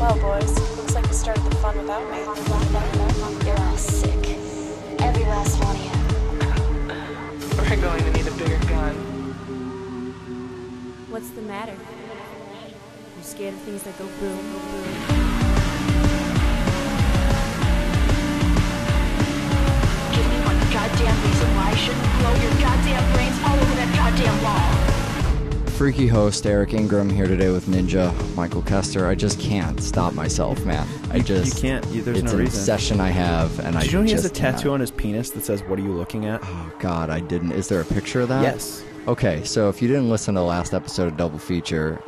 Well, boys, looks like you started the fun without me. You're all sick. Every last one of you. We're going to need a bigger gun. What's the matter? You scared of things that go boom, boom, boom? Give me one goddamn reason why I shouldn't blow your goddamn brains all over that goddamn wall. Freaky host Eric Ingram here today with Ninja Michael Kester. I just can't stop myself, man. You can't. There's it's no an reason. obsession I have, and Did you know he has a just tattoo cannot. on his penis that says, "What are you looking at?" Oh God, I didn't. Is there a picture of that? Yes. Okay, so if you didn't listen to the last episode of Double Feature,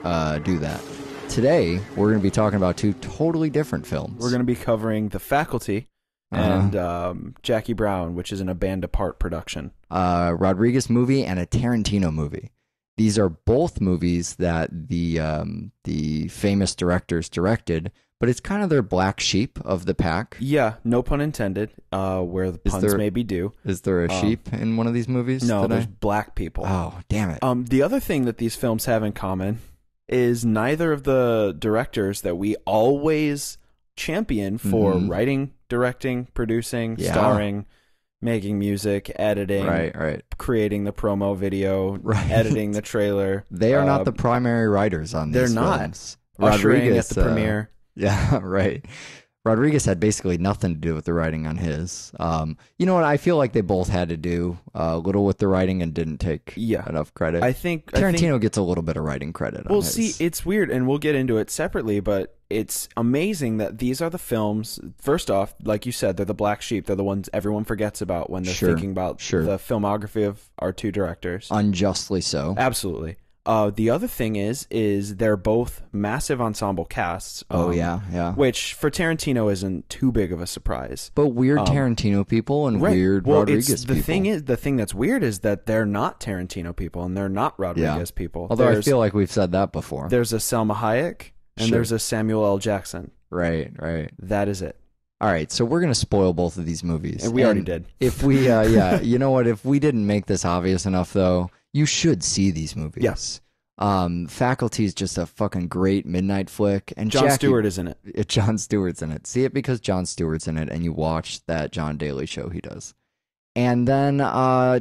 do that. Today we're going to be talking about two totally different films. We're going to be covering The Faculty and Jackie Brown, which is an A Band Apart production. Rodriguez movie and a Tarantino movie. These are both movies that the famous directors directed, but it's kind of their black sheep of the pack. Yeah, no pun intended, where the puns may be due. Is there a sheep in one of these movies No, today? there's black people. Oh, damn it. The other thing that these films have in common is neither of the directors that we always champion for writing, directing, producing, starring, making music, editing, right. creating the promo video, editing the trailer. They are not the primary writers on these films. They're not. Ushering Rodriguez at the premiere. Yeah, right. Rodriguez had basically nothing to do with the writing on his. You know what? I feel like they both had to do a little with the writing and didn't take enough credit. I think Tarantino gets a little bit of writing credit. Well, on his. see, it's weird, and we'll get into it separately, but it's amazing that these are the films. First off, like you said, they're the black sheep. They're the ones everyone forgets about when they're thinking about the filmography of our two directors. Unjustly so. Absolutely. The other thing is they're both massive ensemble casts. Yeah. Which for Tarantino isn't too big of a surprise. But weird Tarantino people and weird Rodriguez people. The thing that's weird is that they're not Tarantino people and they're not Rodriguez people. Although I feel like we've said that before. There's a Selma Hayek and there's a Samuel L. Jackson. Right. That is it. All right, so we're going to spoil both of these movies. And we already did. If we, you know what? If we didn't make this obvious enough, though, you should see these movies. Yes. Faculty is just a fucking great midnight flick. And Jon Stewart is in it. Jon Stewart's in it. See it because Jon Stewart's in it, and you watch that John Daly show he does. And then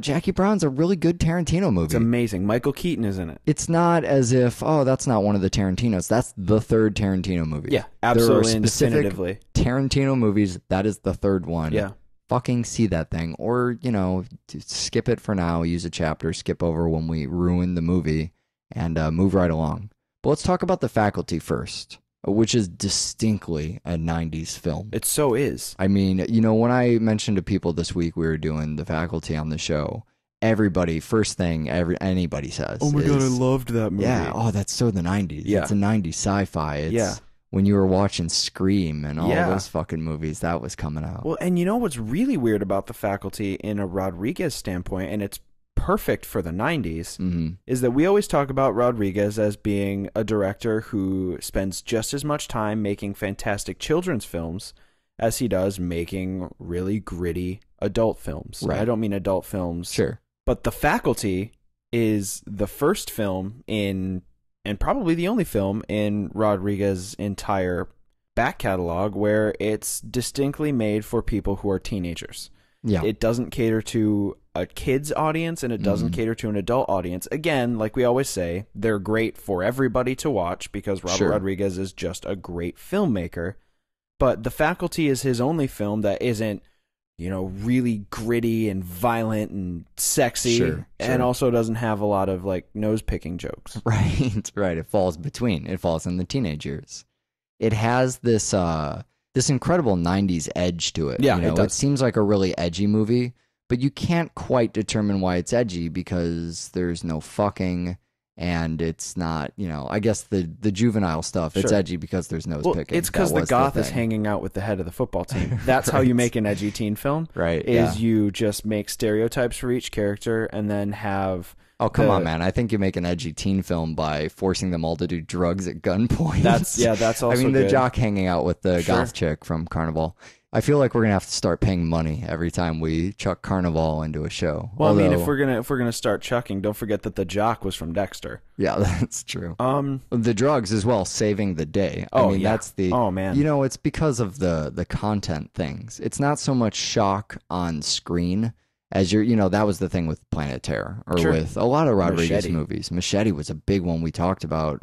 Jackie Brown's a really good Tarantino movie. It's amazing. Michael Keaton is in it. It's not as if, that's not one of the Tarantinos. That's the third Tarantino movie. Yeah, absolutely there are and specific definitively. Tarantino movies, that is the third one. Yeah. Fucking see that thing. Or, skip it for now, use a chapter, skip over when we ruin the movie, and move right along. But let's talk about The Faculty first, which is distinctly a 90s film. It so is. I mean, when I mentioned to people this week we were doing The Faculty on the show, everybody, first thing anybody says Oh my is, God, I loved that movie. Yeah, that's so the 90s. Yeah. It's a 90s sci-fi. It's when you were watching Scream and all those fucking movies, that was coming out. Well, and you know what's really weird about The Faculty in a Rodriguez standpoint, and it's perfect for the 90s, is that we always talk about Rodriguez as being a director who spends just as much time making fantastic children's films as he does making really gritty adult films. Right. I don't mean adult films. Sure. But The Faculty is the first film and probably the only film in Rodriguez's entire back catalog where it's distinctly made for people who are teenagers. Yeah. It doesn't cater to a kid's audience and it doesn't cater to an adult audience. Again, like we always say, they're great for everybody to watch because Robert Rodriguez is just a great filmmaker. But The Faculty is his only film that isn't, really gritty and violent and sexy and also doesn't have a lot of like nose-picking jokes. Right. It falls in the teenage years. It has this incredible 90s edge to it. Yeah, it seems like a really edgy movie, but you can't quite determine why it's edgy because there's no fucking and it's not, I guess the juvenile stuff, it's edgy because there's nose picking. It's because the goth is hanging out with the head of the football team. That's how you make an edgy teen film. Right. You just make stereotypes for each character and then have... Oh, come on, man. I think you make an edgy teen film by forcing them all to do drugs at gunpoint. That's also I mean, the good. jock hanging out with the goth chick from Carnival. I feel like we're gonna have to start paying money every time we chuck Carnival into a show. Well, I mean, if we're gonna start chucking, don't forget that the jock was from Dexter. Yeah, that's true. The drugs as well, saving the day. I mean, that's the. Oh man. You know, it's because of the content things. It's not so much shock on screen as that was the thing with Planet Terror or with a lot of Rodriguez movies. Machete was a big one we talked about.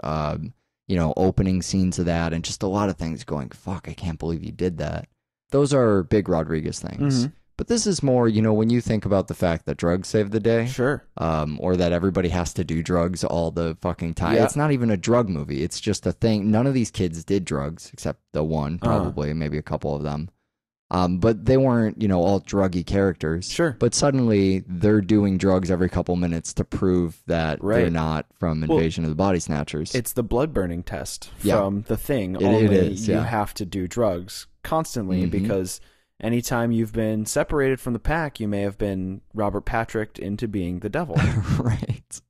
Opening scenes of that and just a lot of things going, fuck, I can't believe you did that. Those are big Rodriguez things. Mm-hmm. But this is more, when you think about the fact that drugs save the day. Sure. Or that everybody has to do drugs all the fucking time. Yeah. It's not even a drug movie. It's just a thing. None of these kids did drugs, except the one, probably, maybe a couple of them. But they weren't, all druggy characters. Sure. But suddenly they're doing drugs every couple minutes to prove that they're not from Invasion of the Body Snatchers. It's the blood burning test from The Thing. It is. You have to do drugs constantly because anytime you've been separated from the pack, you may have been Robert Patricked into being the devil. Right.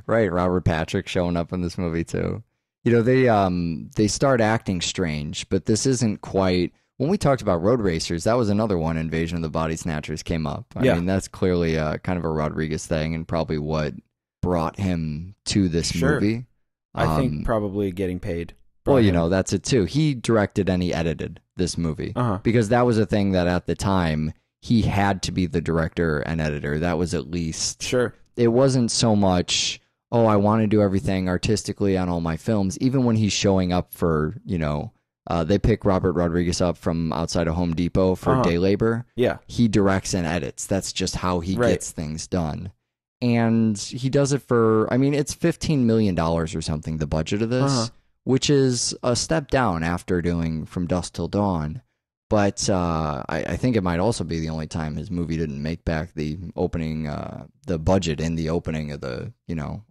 Robert Patrick showing up in this movie too. They start acting strange, but this isn't quite. When we talked about Road Racers, that was another one. Invasion of the Body Snatchers came up. I mean, that's clearly kind of a Rodriguez thing and probably what brought him to this movie. I think probably getting paid. Well, that's it too. He directed and he edited this movie because that was a thing that at the time he had to be the director and editor. That was at least. Sure. It wasn't so much, I want to do everything artistically on all my films. Even when he's showing up for, they pick Robert Rodriguez up from outside of Home Depot for day labor. Yeah. He directs and edits. That's just how he gets things done. And he does it for, it's $15 million or something, the budget of this, which is a step down after doing From Dusk Till Dawn. But I think it might also be the only time his movie didn't make back the opening, the budget in the opening of the,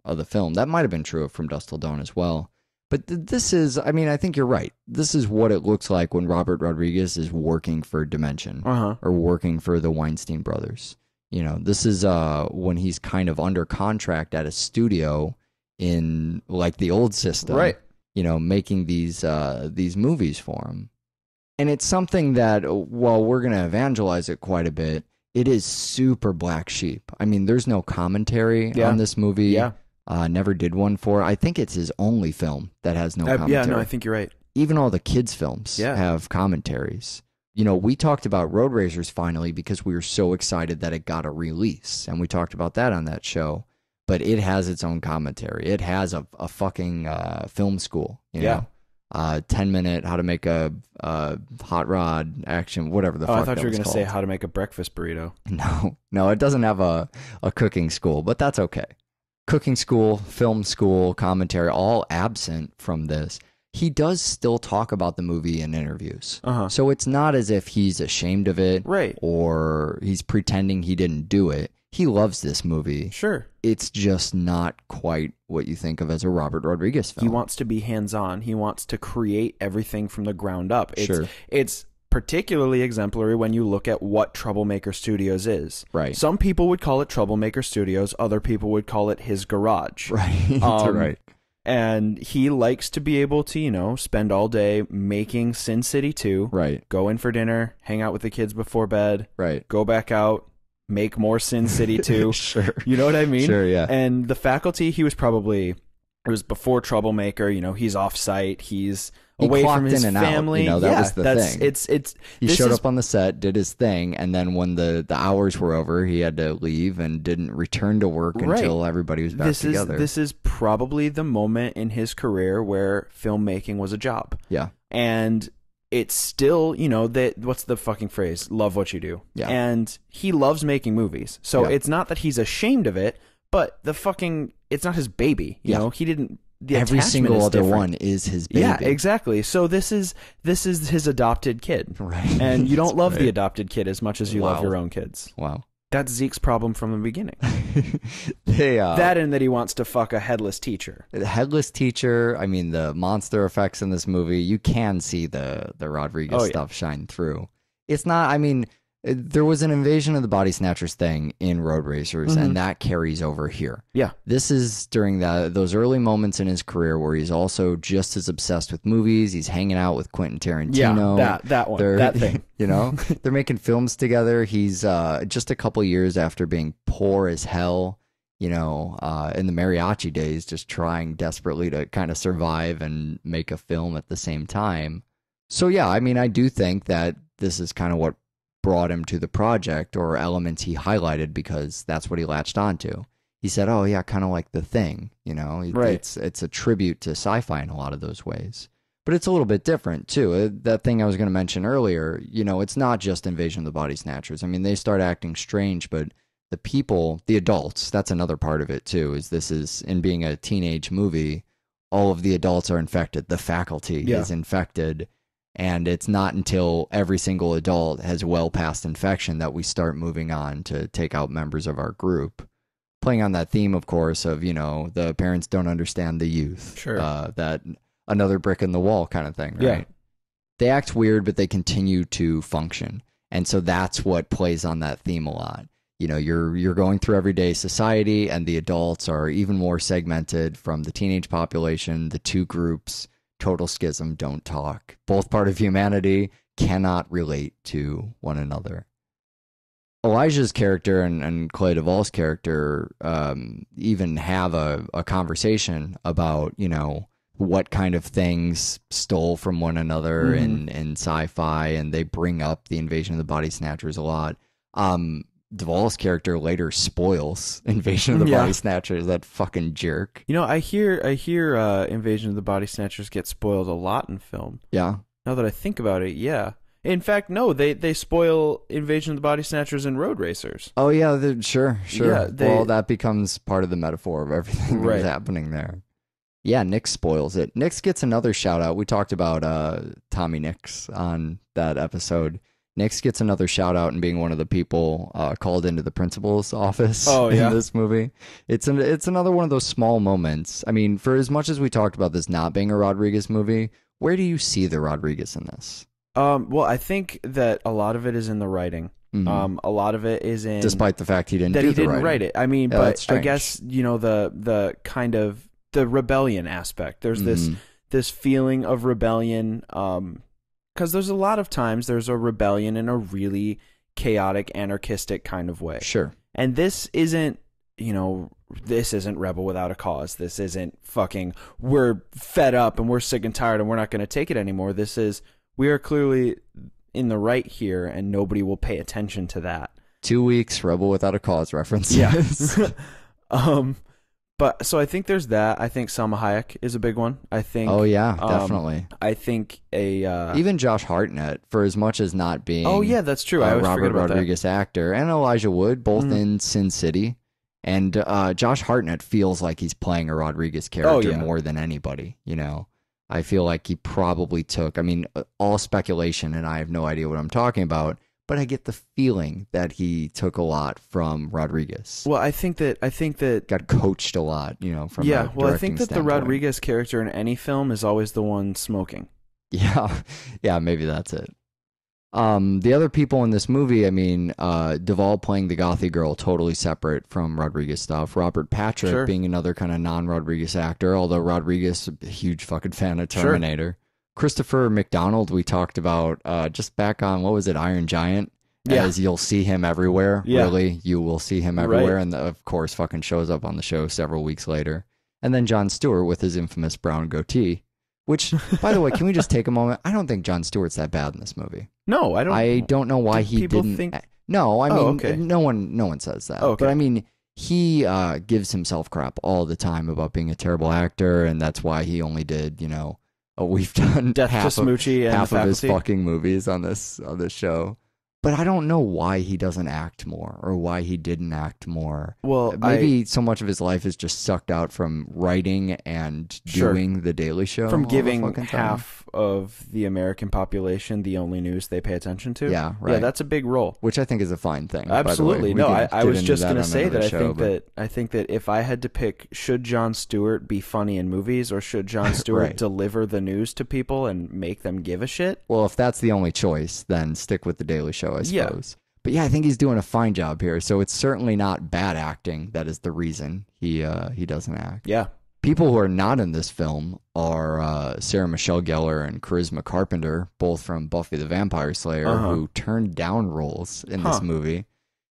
of the film. That might have been true of From Dusk Till Dawn as well. But this is, I think you're right. This is what it looks like when Robert Rodriguez is working for Dimension or working for the Weinstein brothers. This is when he's kind of under contract at a studio in like the old system, right? Making these movies for him. And it's something that, while we're going to evangelize it quite a bit, it is super black sheep. There's no commentary on this movie. Yeah. Never did one for. I think it's his only film that has no commentary. Yeah, no, I think you're right. Even all the kids' films have commentaries. We talked about Road Racers finally because we were so excited that it got a release, and we talked about that on that show. But it has its own commentary. It has a fucking film school. 10-minute how to make a hot rod action, whatever the fuck. I thought you were going to say how to make a breakfast burrito. No, it doesn't have a cooking school, but that's okay. Cooking school, film school, commentary, all absent from this. He does still talk about the movie in interviews. So it's not as if he's ashamed of it, right? Or he's pretending he didn't do it. He loves this movie. Sure. It's just not quite what you think of as a Robert Rodriguez film. He wants to be hands-on. He wants to create everything from the ground up. It's particularly exemplary when you look at what Troublemaker Studios is. Right. Some people would call it Troublemaker Studios. Other people would call it his garage. Right. Right. And he likes to be able to, spend all day making Sin City 2. Right. Go in for dinner, hang out with the kids before bed. Right. Go back out, make more Sin City 2. Sure. You know what I mean? Sure, yeah. And The Faculty, it was before Troublemaker, he's off site, he's away from his family. That was the thing. He showed up on the set, did his thing, and then when the hours were over, he had to leave and didn't return to work until everybody was back together. This is probably the moment in his career where filmmaking was a job. Yeah. And it's still, what's the fucking phrase? Love what you do. Yeah. And he loves making movies. So it's not that he's ashamed of it, but it's not his baby. You know, he didn't. Every single other one is his baby. Yeah, exactly. So this is his adopted kid. Right. And you don't love the adopted kid as much as you love your own kids. Wow. That's Zeke's problem from the beginning. That and that he wants to fuck a headless teacher. The headless teacher, the monster effects in this movie, you can see the Rodriguez stuff shine through. It's not, There was an Invasion of the Body Snatchers thing in Road Racers, and that carries over here. Yeah. This is during those early moments in his career where he's also just as obsessed with movies. He's hanging out with Quentin Tarantino. Yeah, that one, that thing. You know, they're making films together. He's just a couple years after being poor as hell, you know, in the mariachi days, just trying desperately to kind of survive and make a film at the same time. So, yeah, I mean, I do think that this is kind of what brought him to the project, or elements he highlighted, because that's what he latched onto. He said, oh yeah, kind of like The Thing, you know, it's a tribute to sci-fi in a lot of those ways, but it's a little bit different too. That thing I was going to mention earlier, you know, it's not just Invasion of the Body Snatchers. I mean, they start acting strange, but the people, the adults, that's another part of it too, is this is, in being a teenage movie, all of the adults are infected. The faculty is infected. And it's not until every single adult has well past infection that we start moving on to take out members of our group. Playing on that theme, of course, of, you know, the parents don't understand the youth. Sure. That another brick in the wall kind of thing, right? Yeah. They act weird, but they continue to function. And so that's what plays on that theme a lot. You know, you're going through everyday society, and the adults are even more segmented from the teenage population, the two groups. Total schism, don't talk. Both part of humanity, cannot relate to one another. Elijah's character and Clea Duvall's character even have a conversation about, you know, what kind of things stole from one another in sci-fi, and they bring up the Invasion of the Body Snatchers a lot. Duvall's character later spoils Invasion of the Body Snatchers, that fucking jerk. You know, I hear Invasion of the Body Snatchers get spoiled a lot in film. Yeah. Now that I think about it, yeah. In fact, no, they spoil Invasion of the Body Snatchers in Road Racers. Oh yeah, sure. Yeah, well, that becomes part of the metaphor of everything that's happening there. Yeah, Nix spoils it. Nix gets another shout out. We talked about Tommy Nix on that episode. Nix gets another shout out in being one of the people called into the principal's office in this movie. It's another one of those small moments. I mean, for as much as we talked about this not being a Rodriguez movie, where do you see the Rodriguez in this? Well, I think that a lot of it is in the writing. A lot of it is in, despite the fact he didn't write it. I mean, but I guess, you know, the kind of the rebellion aspect. There's this feeling of rebellion. Because there's a lot of times there's a rebellion in a really chaotic, anarchistic kind of way. Sure. And this isn't, you know, this isn't Rebel Without a Cause. This isn't fucking, we're fed up and we're sick and tired and we're not going to take it anymore. This is, we are clearly in the right here, and nobody will pay attention to that. 2 weeks, Rebel Without a Cause references. Yeah. But so I think there's that. I think Salma Hayek is a big one. I think. Oh yeah, definitely. I think even Josh Hartnett, for as much as not being. Oh yeah, that's true. I always Robert forget about Rodriguez that. actor, and Elijah Wood, both in Sin City, and Josh Hartnett feels like he's playing a Rodriguez character more than anybody. You know, I feel like he probably took. I mean, all speculation, and I have no idea what I'm talking about. But I get the feeling that he took a lot from Rodriguez. Well, I think that got coached a lot, you know, from I think that the Rodriguez character in any film is always the one smoking. Yeah, maybe that's it. The other people in this movie, I mean, Duvall playing the gothy girl, totally separate from Rodriguez stuff. Robert Patrick being another kind of non-Rodriguez actor, although Rodriguez, a huge fucking fan of Terminator. Sure. Christopher McDonald, we talked about just back on, what was it, Iron Giant? As you'll see him everywhere. Really, you will see him everywhere. And of course, fucking shows up on the show several weeks later. And then Jon Stewart with his infamous brown goatee. Which, by the way, can we just take a moment? I don't think Jon Stewart's that bad in this movie. No, I don't. I don't know why he didn't. Think... No, I mean, no one says that. But I mean, he gives himself crap all the time about being a terrible actor, and that's why he only did, you know. We've done Death to Smoochie half of his fucking movies on this show. But I don't know why he doesn't act more, or why he didn't act more. Well, maybe so much of his life is just sucked out from writing and doing The Daily Show. From giving half of the American population the only news they pay attention to. Yeah, right. Yeah, that's a big role. Which I think is a fine thing. Absolutely. No, I was just going to say that I think that if I had to pick, should Jon Stewart be funny in movies, or should Jon Stewart deliver the news to people and make them give a shit? Well, if that's the only choice, then stick with The Daily Show, I suppose. But yeah, I think he's doing a fine job here. So it's certainly not bad acting. That is the reason he doesn't act. Yeah. People who are not in this film are Sarah Michelle Gellar and Charisma Carpenter, both from Buffy the Vampire Slayer, who turned down roles in this movie.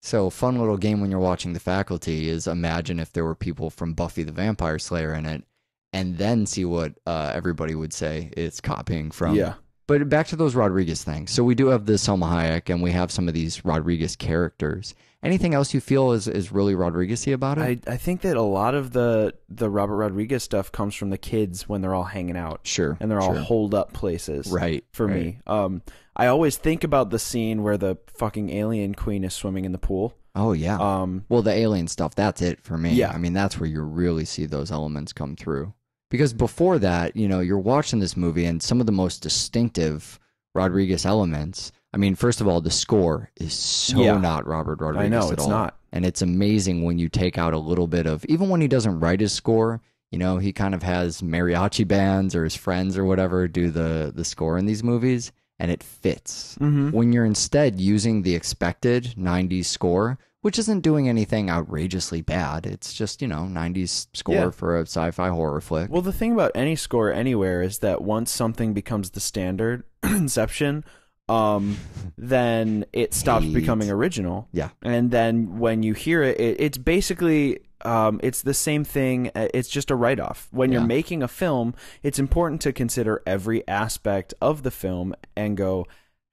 So fun little game when you're watching The Faculty is imagine if there were people from Buffy the Vampire Slayer in it, and then see what everybody would say it's copying from. Yeah. But back to those Rodriguez things. So we do have this Selma Hayek, and we have some of these Rodriguez characters. Anything else you feel is really Rodriguez-y about it? I think that a lot of the Robert Rodriguez stuff comes from the kids when they're all hanging out. Sure. And they're all holed up places. Right. For me. I always think about the scene where the fucking alien queen is swimming in the pool. Oh, yeah. Well, the alien stuff, that's it for me. Yeah. I mean, that's where you really see those elements come through. Because before that, you're watching this movie and some of the most distinctive Rodriguez elements. I mean, first of all, the score is so not Robert Rodriguez at all. I know, it's not. And it's amazing when you take out a little bit of, even when he doesn't write his score, he kind of has mariachi bands or his friends or whatever do the score in these movies, and it fits. Mm-hmm. When you're instead using the expected 90s score, which isn't doing anything outrageously bad. It's just, 90s score for a sci-fi horror flick. Well, the thing about any score anywhere is that once something becomes the standard Inception, then it stops becoming original. Yeah. And then when you hear it, it's basically... it's the same thing. It's just a write-off. When you're making a film, it's important to consider every aspect of the film and go,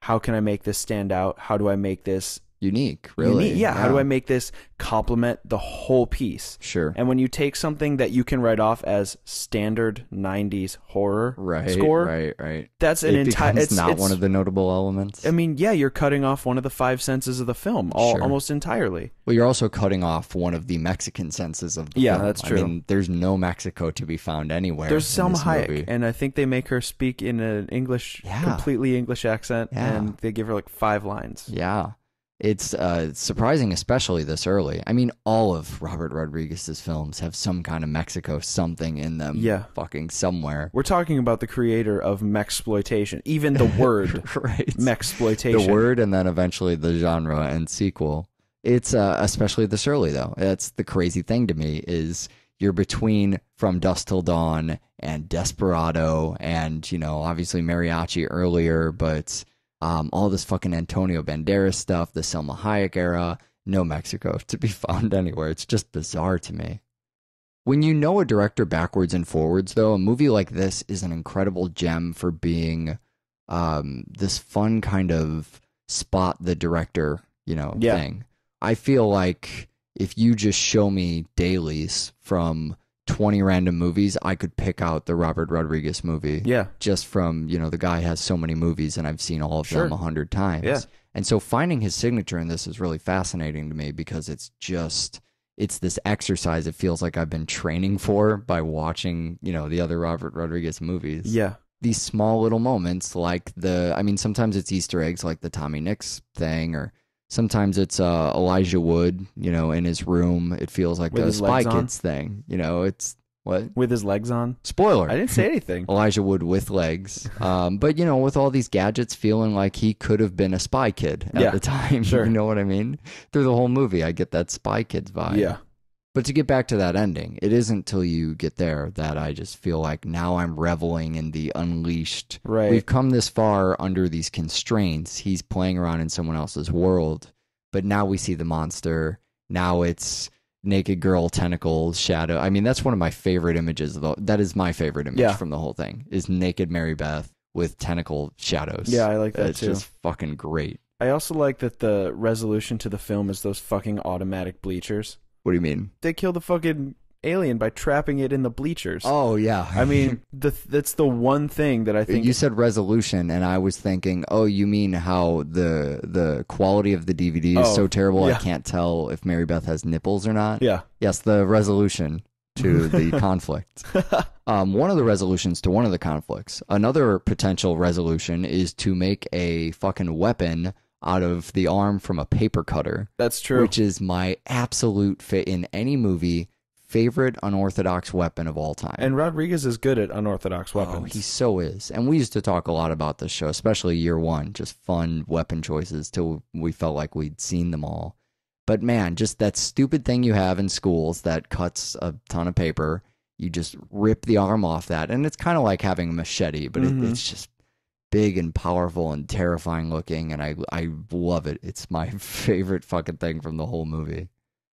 how can I make this stand out? How do I make this unique, really? Yeah. How do I make this complement the whole piece? Sure. And when you take something that you can write off as standard 90s horror score, right. That's an entire... It's not one of the notable elements. I mean, yeah, you're cutting off one of the 5 senses of the film almost entirely. Well, you're also cutting off one of the Mexican senses of the film. That's true. I mean, there's no Mexico to be found anywhere. There's in Selma this Hayek, movie. and I think they make her speak in an completely English accent, and they give her like 5 lines. Yeah. It's surprising, especially this early. I mean, all of Robert Rodriguez's films have some kind of Mexico something in them. Yeah. Fucking somewhere. We're talking about the creator of Mexploitation. Even the word right. Mexploitation. The word and then eventually the genre and sequel. It's especially this early, though. That's the crazy thing to me is you're between From Dusk Till Dawn and Desperado and, obviously Mariachi earlier, but... all this fucking Antonio Banderas stuff, the Selma Hayek era, no Mexico to be found anywhere. It's just bizarre to me. When you know a director backwards and forwards, though, a movie like this is an incredible gem for being this fun kind of spot the director, thing. I feel like if you just show me dailies from 20 random movies, I could pick out the Robert Rodriguez movie. Yeah. Just from, the guy has so many movies and I've seen all of them 100 times. Yeah. And so finding his signature in this is really fascinating to me because it's this exercise it feels like I've been training for by watching, the other Robert Rodriguez movies. Yeah. These small little moments like sometimes it's Easter eggs like the Tommy Nix thing, or sometimes it's Elijah Wood, in his room. It feels like a Spy Kids thing. It's what? With his legs on? Spoiler. I didn't say anything. Elijah Wood with legs. But, with all these gadgets feeling like he could have been a Spy Kid at the time. Sure. You know what I mean? Through the whole movie, I get that Spy Kids vibe. Yeah. But to get back to that ending, it isn't till you get there that I just feel like now I'm reveling in the unleashed. Right. We've come this far under these constraints. He's playing around in someone else's world, but now we see the monster. Now it's naked girl, tentacles, shadow. I mean, that's one of my favorite images. That is my favorite image from the whole thing, is naked Mary Beth with tentacle shadows. Yeah, I like that too. It's just fucking great. I also like that the resolution to the film is those fucking automatic bleachers. What do you mean? They kill the fucking alien by trapping it in the bleachers. Oh, yeah. I mean, that's the one thing that I think... You said resolution, and I was thinking, oh, you mean how the quality of the DVD is so terrible I can't tell if Mary Beth has nipples or not? Yeah. Yes, the resolution to the conflict. One of the resolutions to one of the conflicts. Another potential resolution is to make a fucking weapon out of the arm from a paper cutter. That's true. Which is my absolute in any movie favorite unorthodox weapon of all time. And Rodriguez is good at unorthodox weapons. Oh, he so is. And we used to talk a lot about this show, especially year one, just fun weapon choices till we felt like we'd seen them all. But man, just that stupid thing you have in schools that cuts a ton of paper, you just rip the arm off that. And it's kind of like having a machete, but it's just big and powerful and terrifying looking, and I love it. It's my favorite fucking thing from the whole movie.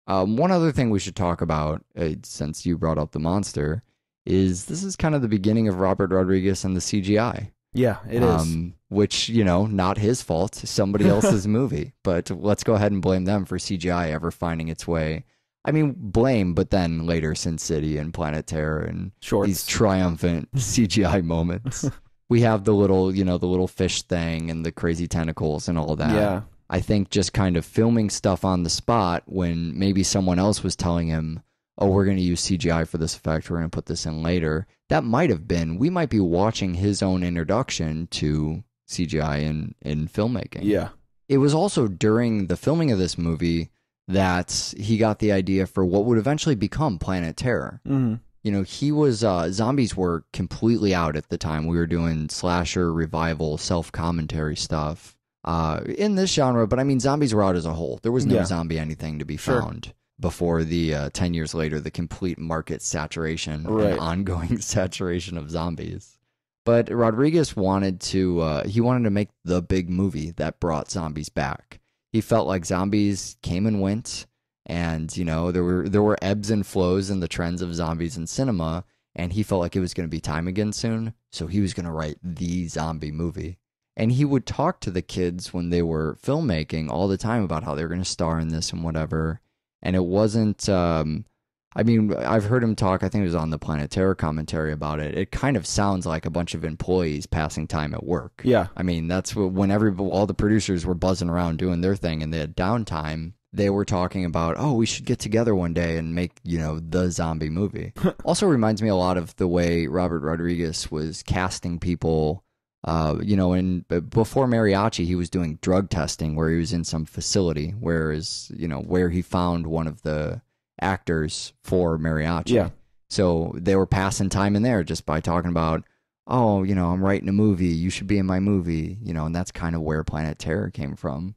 One other thing we should talk about, since you brought up the monster, is this is kind of the beginning of Robert Rodriguez and the CGI. Yeah, it is. Which, not his fault, somebody else's movie. But let's go ahead and blame them for CGI ever finding its way. I mean, blame, but then later Sin City and Planet Terror and these triumphant CGI moments. We have the little fish thing and the crazy tentacles and all that. Yeah. I think just kind of filming stuff on the spot when maybe someone else was telling him, oh, we're going to use CGI for this effect, we're going to put this in later. That might have been, we might be watching his own introduction to CGI in filmmaking. Yeah. It was also during the filming of this movie that he got the idea for what would eventually become Planet Terror. Mm-hmm. He was, zombies were completely out at the time. We were doing slasher, revival, self-commentary stuff in this genre, but I mean, zombies were out as a whole. There was no zombie anything to be found before the 10 years later, the complete market saturation and ongoing saturation of zombies. But Rodriguez wanted to make the big movie that brought zombies back. He felt like zombies came and went. And, there were ebbs and flows in the trends of zombies in cinema, and he felt like it was going to be time again soon, so he was going to write the zombie movie. And he would talk to the kids when they were filmmaking all the time about how they were going to star in this and whatever. And it wasn't, I've heard him talk, I think it was on the Planet Terror commentary about it. It kind of sounds like a bunch of employees passing time at work. Yeah. I mean, that's when all the producers were buzzing around doing their thing and they had downtime. They were talking about, oh, we should get together one day and make, the zombie movie. Also reminds me a lot of the way Robert Rodriguez was casting people, before Mariachi, he was doing drug testing where he was in some facility, whereas, where he found one of the actors for Mariachi. Yeah. So they were passing time in there just by talking about, oh, I'm writing a movie, you should be in my movie, and that's kind of where Planet Terror came from.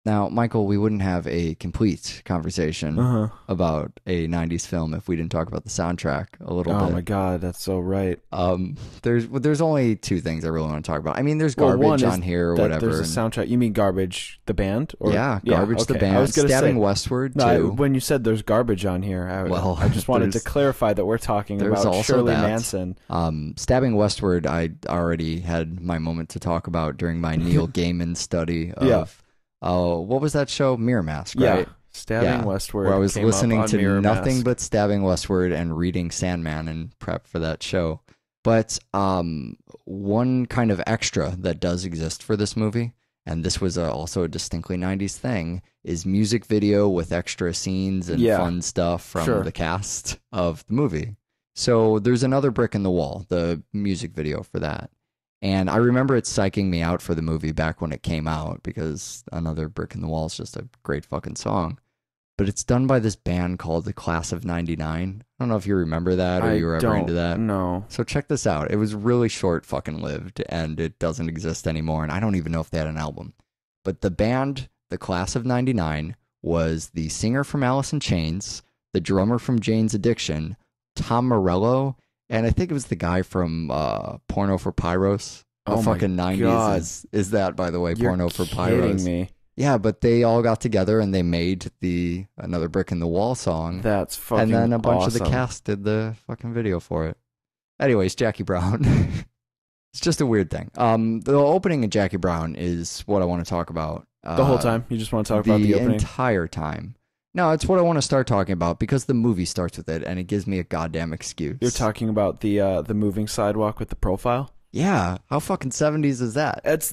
Now, Michael, we wouldn't have a complete conversation about a 90s film if we didn't talk about the soundtrack a little bit. Oh my God, that's so right. There's only two things I really want to talk about. I mean, there's Garbage on here or whatever. There's a soundtrack. You mean Garbage, the band? Or? Yeah, Garbage, the band. Stabbing Westward, too. When you said there's Garbage on here, I just wanted to clarify that we're talking about Shirley Manson. Stabbing Westward, I already had my moment to talk about during my Neil Gaiman study of... Oh, what was that show? Mirror Mask, right? Yeah, Stabbing Westward. Where I was listening to Mirror nothing Mask. but Stabbing Westward and reading Sandman in prep for that show. But one kind of extra that does exist for this movie, and this was also a distinctly 90s thing, is music video with extra scenes and fun stuff from the cast of the movie. So there's another brick in the wall, the music video for that. And I remember it psyching me out for the movie back when it came out because Another Brick in the Wall is just a great fucking song. But it's done by this band called the Class of 99. I don't know if you remember that or you were ever into that. No. So check this out. It was really short fucking lived and it doesn't exist anymore. And I don't even know if they had an album. But the band, the Class of 99, was the singer from Alice in Chains, the drummer from Jane's Addiction, Tom Morello, and I think it was the guy from Porno for Pyros. The fucking 90s God. is that, by the way, You're Porno for kidding Pyros. Me. Yeah, but they all got together and they made the Another Brick in the Wall song. That's fucking And then a bunch of the awesome. cast did the fucking video for it. Anyways, Jackie Brown. It's just a weird thing. The opening of Jackie Brown is what I want to talk about. The whole time? You just want to talk about the opening? The entire time. No, it's what I want to start talking about because the movie starts with it and it gives me a goddamn excuse. You're talking about the moving sidewalk with the profile? Yeah, how fucking 70s is that? That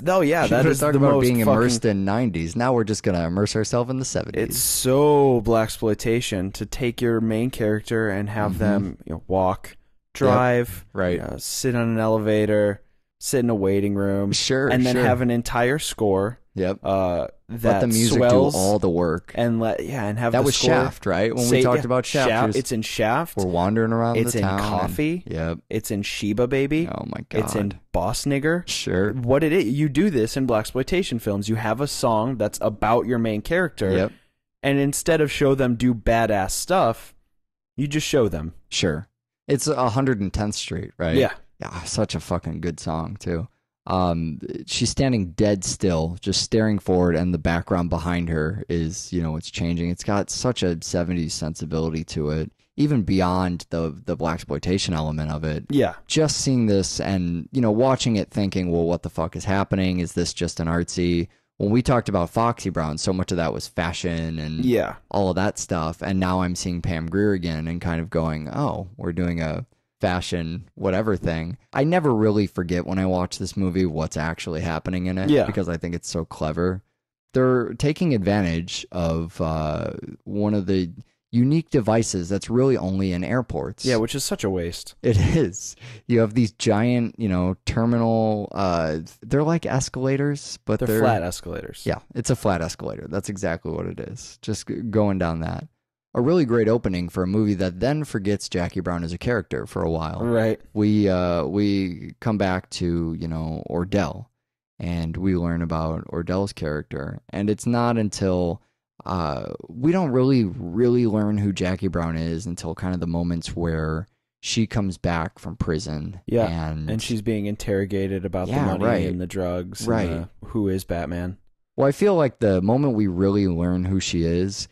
is talk the about most being immersed fucking... in 90s. Now we're just gonna immerse ourselves in the 70s. It's so blaxploitation to take your main character and have them walk, drive, right, sit on an elevator, sit in a waiting room, and then have an entire score. Yep. That let the music swells do all the work. And have that the was score Shaft, right? When we talked about Shaft, it's in Shaft. We're wandering around it's the town. It's in Coffee. Yep. It's in Sheba Baby. Oh my god. It's in Boss Nigger. Sure. What it is, you do this in blaxploitation films. You have a song that's about your main character. Yep. And instead of show them do badass stuff, you just show them. Sure. It's 110th Street, right? Yeah. Yeah, such a fucking good song too. She's standing dead still, just staring forward, and the background behind her is, it's changing. It's got such a 70s sensibility to it, even beyond the blaxploitation element of it. Yeah. Just seeing this and, watching it thinking, well, what the fuck is happening? Is this just an artsy? When we talked about Foxy Brown, so much of that was fashion and all of that stuff. And now I'm seeing Pam Grier again and kind of going, oh, we're doing a fashion whatever thing. I never really forget when I watch this movie what's actually happening in it because I think it's so clever. They're taking advantage of one of the unique devices that's really only in airports. Yeah, which is such a waste. It is. You have these giant, terminal, they're like escalators, but they're flat escalators. Yeah, it's a flat escalator. That's exactly what it is. Just going down that. A really great opening for a movie that then forgets Jackie Brown as a character for a while. Right. We come back to, Ordell, and we learn about Ordell's character. And it's not until we don't really learn who Jackie Brown is until kind of the moments where she comes back from prison. Yeah. And she's being interrogated about the money and the drugs. Right. And who is Batman. Well, I feel like the moment we really learn who she is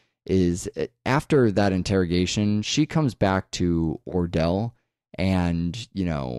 after that interrogation. She comes back to Ordell and,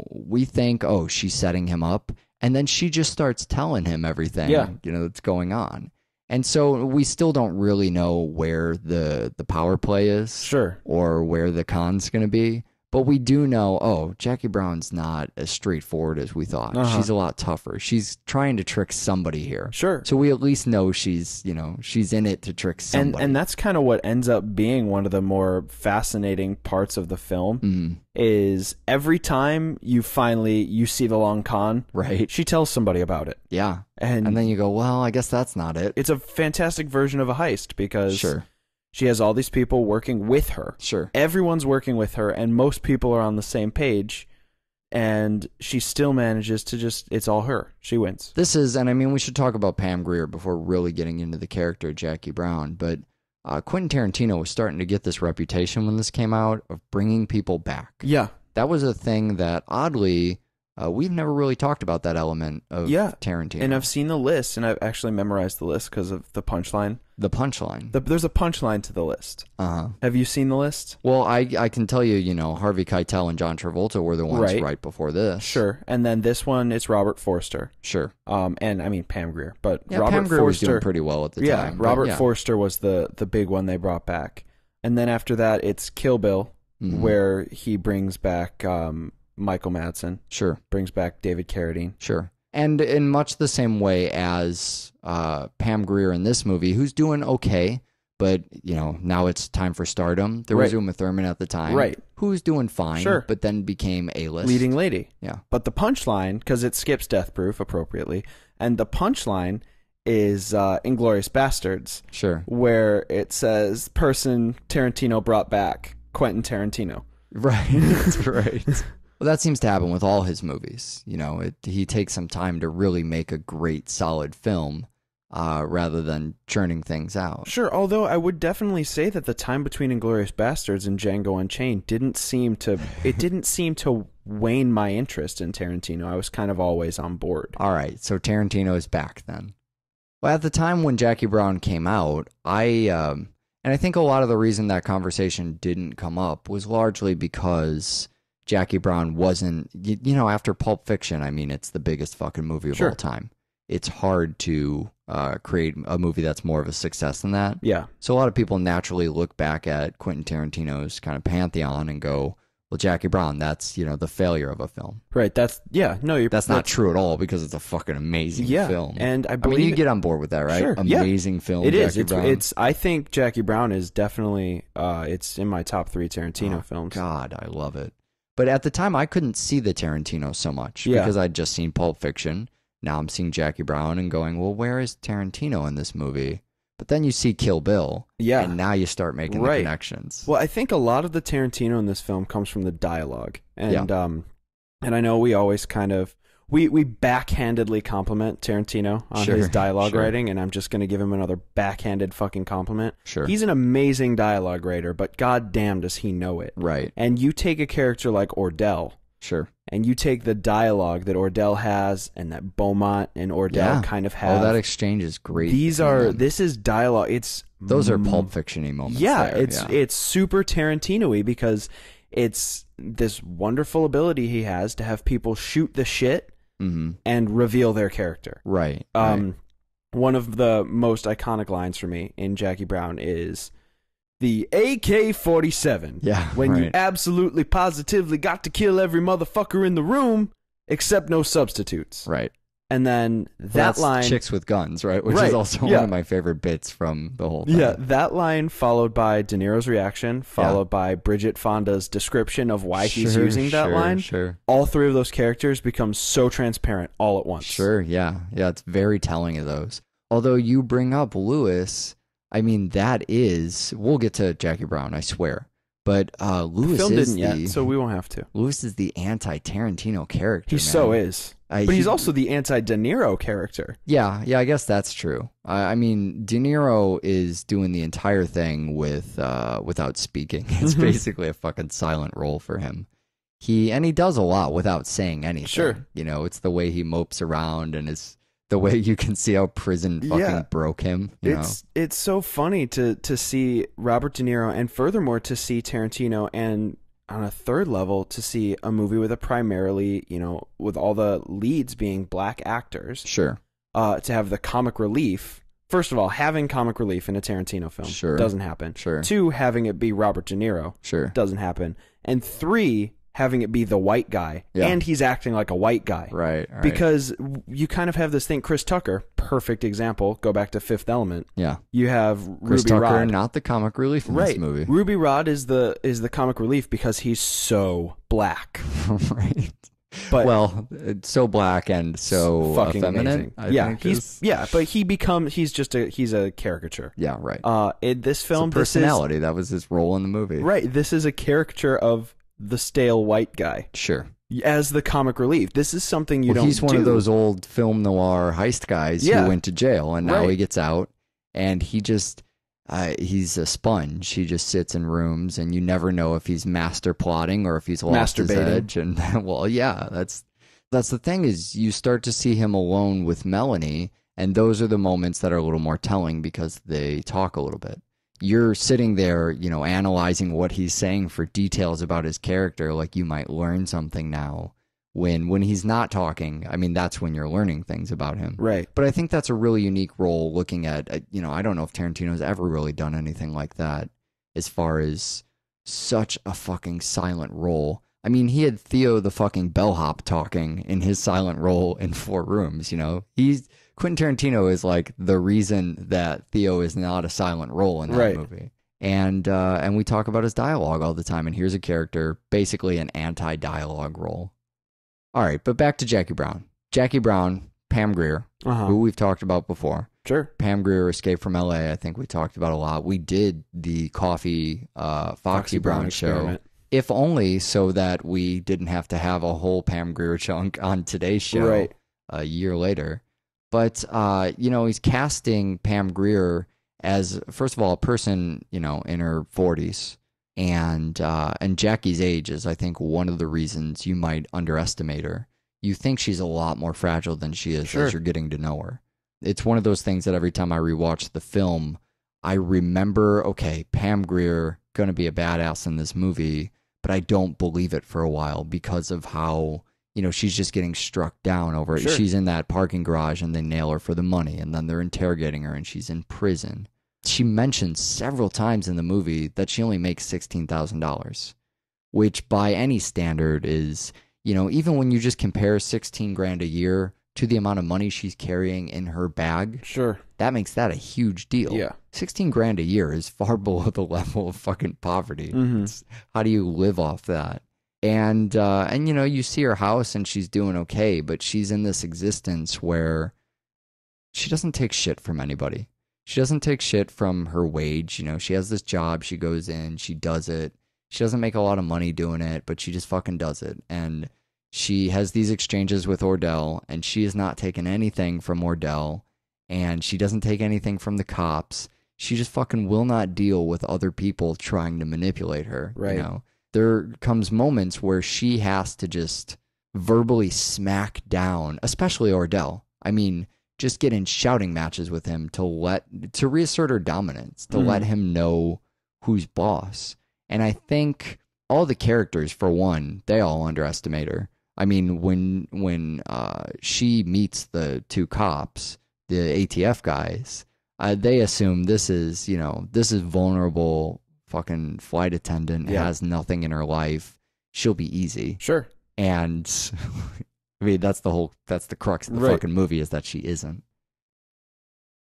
we think, oh, she's setting him up. And then she just starts telling him everything, that's going on. And so we still don't really know where the power play is. Sure. Or where the con's going to be. But we do know, oh, Jackie Brown's not as straightforward as we thought. She's a lot tougher. She's trying to trick somebody here. Sure. So we at least know she's in it to trick somebody. And that's kind of what ends up being one of the more fascinating parts of the film is every time you see the long con, right? She tells somebody about it. Yeah. And then you go, well, I guess that's not it. It's a fantastic version of a heist because she has all these people working with her. Sure. Everyone's working with her, and most people are on the same page, and she still manages to it's all her. She wins. This is, and I mean, we should talk about Pam Grier before really getting into the character of Jackie Brown, but Quentin Tarantino was starting to get this reputation when this came out of bringing people back. Yeah. That was a thing that, oddly, we've never really talked about that element of Tarantino. And I've seen the list, and I've actually memorized the list because of the punchline. The punchline? There's a punchline to the list. Uh-huh. Have you seen the list? Well, I can tell you, Harvey Keitel and John Travolta were the ones right before this. Sure. And then this one, it's Robert Forster. Sure. And I mean Pam Grier. But yeah, Robert Pam Grier Forster was doing pretty well at the time. Robert Forster was the big one they brought back. And then after that, it's Kill Bill, where he brings back Michael Madsen. Sure. Brings back David Carradine. Sure. And in much the same way as Pam Grier in this movie, who's doing okay, but, now it's time for stardom. There was Uma Thurman at the time. Right. Who's doing fine, but then became A-list. Leading lady. Yeah. But the punchline, because it skips Death Proof appropriately, and the punchline is Inglourious Bastards. Sure. Where it says, person Tarantino brought back, Quentin Tarantino. Right. Right. Well, that seems to happen with all his movies. He takes some time to really make a great, solid film rather than churning things out. Sure, although I would definitely say that the time between Inglourious Bastards and Django Unchained didn't seem to wane my interest in Tarantino. I was kind of always on board. All right, so Tarantino is back then. Well, at the time when Jackie Brown came out, and I think a lot of the reason that conversation didn't come up was largely because Jackie Brown wasn't, after Pulp Fiction, I mean, it's the biggest fucking movie of all time. It's hard to create a movie that's more of a success than that. Yeah. So a lot of people naturally look back at Quentin Tarantino's kind of pantheon and go, well, Jackie Brown, that's, the failure of a film. Right. That's not true at all because it's a fucking amazing film. And I mean, you get on board with that, right? Sure. Amazing film. It is. Jackie Brown. I think Jackie Brown is definitely, it's in my top 3 Tarantino films. God, I love it. But at the time, I couldn't see the Tarantino so much because I'd just seen Pulp Fiction. Now I'm seeing Jackie Brown and going, well, where is Tarantino in this movie? But then you see Kill Bill, and now you start making the connections. Well, I think a lot of the Tarantino in this film comes from the dialogue, and I know we always kind of we backhandedly compliment Tarantino on his dialogue writing, and I'm just going to give him another backhanded fucking compliment. Sure, he's an amazing dialogue writer, but goddamn does he know it. Right, and you take a character like Ordell. Sure. And you take the dialogue that Ordell has and that Beaumont and Ordell kind of have. Oh, that exchange is great. This is dialogue. Those are Pulp Fiction-y moments. Yeah, it's super Tarantino-y because it's this wonderful ability he has to have people shoot the shit and reveal their character. Right. One of the most iconic lines for me in Jackie Brown is the AK-47. Yeah, when you absolutely positively got to kill every motherfucker in the room except no substitutes. Right. And then that line... Chicks with guns, right? Which is also one of my favorite bits from the whole thing. Yeah, that line followed by De Niro's reaction, followed by Bridget Fonda's description of why he's using that line. Sure. All three of those characters become so transparent all at once. Sure, yeah. Yeah, it's very telling of those. Although you bring up Lewis... I mean, that is... We'll get to Jackie Brown, I swear. But Lewis the film is didn't yet, so we won't have to. Lewis is the anti-Tarantino character, He so is. But he's also the anti-De Niro character. Yeah, I guess that's true. I mean, De Niro is doing the entire thing without speaking. It's basically a fucking silent role for him. He does a lot without saying anything. Sure. You know, it's the way he mopes around and is... The way you can see how prison fucking broke him. It's so funny to see Robert De Niro, and furthermore to see Tarantino, and on a third level to see a movie with a primarily, with all the leads being black actors. Sure. To have the comic relief. First of all, having comic relief in a Tarantino film doesn't happen. Sure. 2, having it be Robert De Niro doesn't happen. And 3, having it be the white guy, and he's acting like a white guy. Right. Because you kind of have this thing, Chris Tucker, perfect example, go back to Fifth Element. Yeah. You have Chris Ruby Tucker, Rod. not the comic relief in this movie. Ruby Rod is the comic relief because he's so black. Right. But it's so black and so fucking feminine. But he's a caricature. Yeah, right. In this film, it's a personality. That was his role in the movie. Right. This is a caricature of the stale white guy. Sure. As the comic relief. This is something you don't do. He's one of those old film noir heist guys who went to jail, and now he gets out, and he just, he's a sponge. He just sits in rooms, and you never know if he's master plotting or if he's lost his edge. And, well, yeah, that's the thing is you start to see him alone with Melanie, and those are the moments that are a little more telling because they talk a little bit. You're sitting there, analyzing what he's saying for details about his character, like you might learn something now. When he's not talking, I mean, that's when you're learning things about him. Right. But I think that's a really unique role looking at, I don't know if Tarantino's ever really done anything like that as far as such a fucking silent role. I mean, he had Theo the fucking bellhop talking in his silent role in Four Rooms, Quentin Tarantino is like the reason that Theo is not a silent role in that movie. And we talk about his dialogue all the time, and here's a character, basically an anti-dialogue role. All right, but back to Jackie Brown. Jackie Brown, Pam Grier, who we've talked about before. Sure. Pam Grier, Escape from L.A., I think we talked about a lot. We did the Coffee Foxy Brown show, if only so that we didn't have to have a whole Pam Grier chunk on today's show a year later. But, he's casting Pam Grier as, first of all, a person, in her 40s. And Jackie's age is, I think, one of the reasons you might underestimate her. You think she's a lot more fragile than she is as you're getting to know her. It's one of those things that every time I rewatch the film, I remember, okay, Pam Grier going to be a badass in this movie, but I don't believe it for a while because of how... she's just getting struck down over it. Sure. She's in that parking garage and they nail her for the money and then they're interrogating her and she's in prison. She mentions several times in the movie that she only makes $16,000, which by any standard is, even when you just compare $16,000 a year to the amount of money she's carrying in her bag, that makes that a huge deal. Yeah. $16,000 a year is far below the level of fucking poverty. How do you live off that? And you know, you see her house and she's doing okay, but she's in this existence where she doesn't take shit from anybody. She doesn't take shit from her wage. You know, she has this job, she goes in, she does it. She doesn't make a lot of money doing it, but she just fucking does it. And she has these exchanges with Ordell, and she is not taking anything from Ordell, and she doesn't take anything from the cops. She just fucking will not deal with other people trying to manipulate her. Right. You know, there comes moments where she has to just verbally smack down, especially Ordell. I mean, just get in shouting matches with him to reassert her dominance, to let him know who's boss. And I think all the characters, for one, they all underestimate her. I mean, when she meets the two cops, the ATF guys, they assume this is vulnerable fucking flight attendant, has nothing in her life. She'll be easy. Sure. And I mean, that's the crux of the fucking movie, is that she isn't.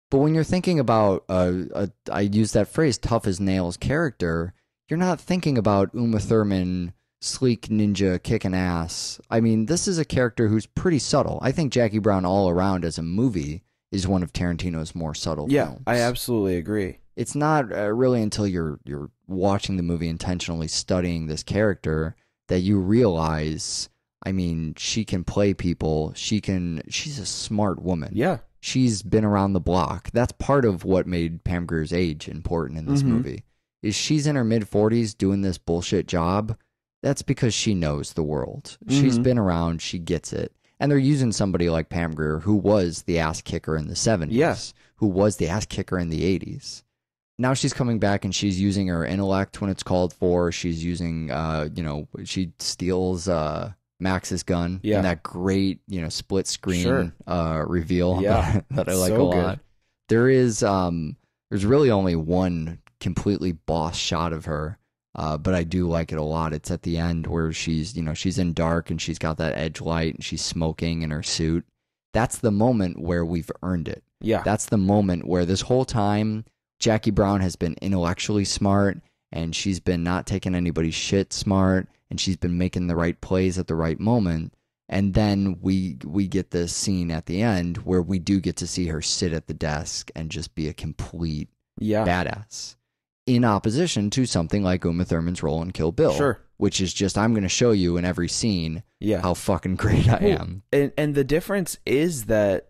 But when you're thinking about, I use that phrase, tough as nails character, you're not thinking about Uma Thurman, sleek ninja kicking ass. I mean, this is a character who's pretty subtle. I think Jackie Brown all around as a movie is one of Tarantino's more subtle films. I absolutely agree. It's not really until you're watching the movie, intentionally studying this character, that you realize, I mean, she can play people. She's a smart woman. Yeah. She's been around the block. That's part of what made Pam Grier's age important in this movie. Is she's in her mid-40s doing this bullshit job. That's because she knows the world. She's been around. She gets it. And they're using somebody like Pam Grier, who was the ass kicker in the 70s, who was the ass kicker in the 80s. Now she's coming back and she's using her intellect when it's called for. She's using, she steals Max's gun in that great, split screen reveal that I like a lot. Good. There's really only one completely boss shot of her, but I do like it a lot. It's at the end where she's in dark and she's got that edge light and she's smoking in her suit. That's the moment where we've earned it. Yeah. That's the moment where this whole time Jackie Brown has been intellectually smart, and she's been not taking anybody's shit smart, and she's been making the right plays at the right moment. And then we get this scene at the end where we do get to see her sit at the desk and just be a complete badass. In opposition to something like Uma Thurman's role in Kill Bill, which is just, I'm going to show you in every scene how fucking great I am. And the difference is that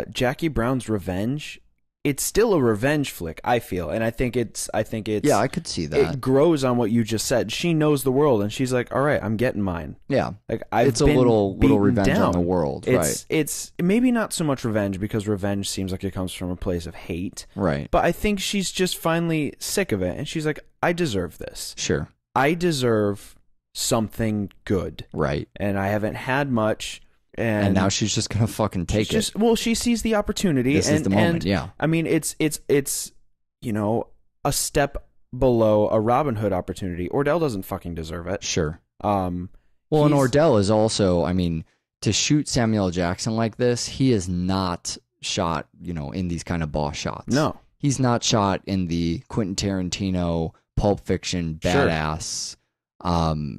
Jackie Brown's revenge, it's still a revenge flick, I feel, and I think it's yeah, I could see that. It grows on what you just said. She knows the world, and she's like, all right, I'm getting mine. Yeah, like it's a little revenge down. On the world. It's maybe not so much revenge, because revenge seems like it comes from a place of hate, right? But I think she's just finally sick of it, and she's like, I deserve this. Sure, I deserve something good, right? And I haven't had much. And now she's just gonna fucking take it. Well, she sees the opportunity. This is the moment. Yeah. I mean, it's a step below a Robin Hood opportunity. Ordell doesn't fucking deserve it. Sure. Well, and Ordell is also, I mean, to shoot Samuel L. Jackson like this, he is not shot, in these kind of boss shots. No, he's not shot in the Quentin Tarantino Pulp Fiction badass.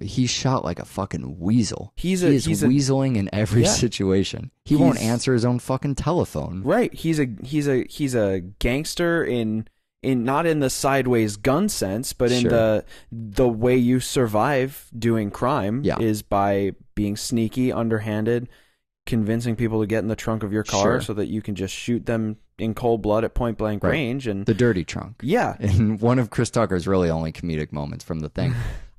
He's shot like a fucking weasel. He's weaseling in every situation. He won't answer his own fucking telephone. Right. He's a gangster in not in the sideways gun sense, but in the way you survive doing crime is by being sneaky, underhanded, convincing people to get in the trunk of your car so that you can just shoot them in cold blood at point blank range. And the dirty trunk. Yeah. And one of Chris Tucker's really only comedic moments from the thing.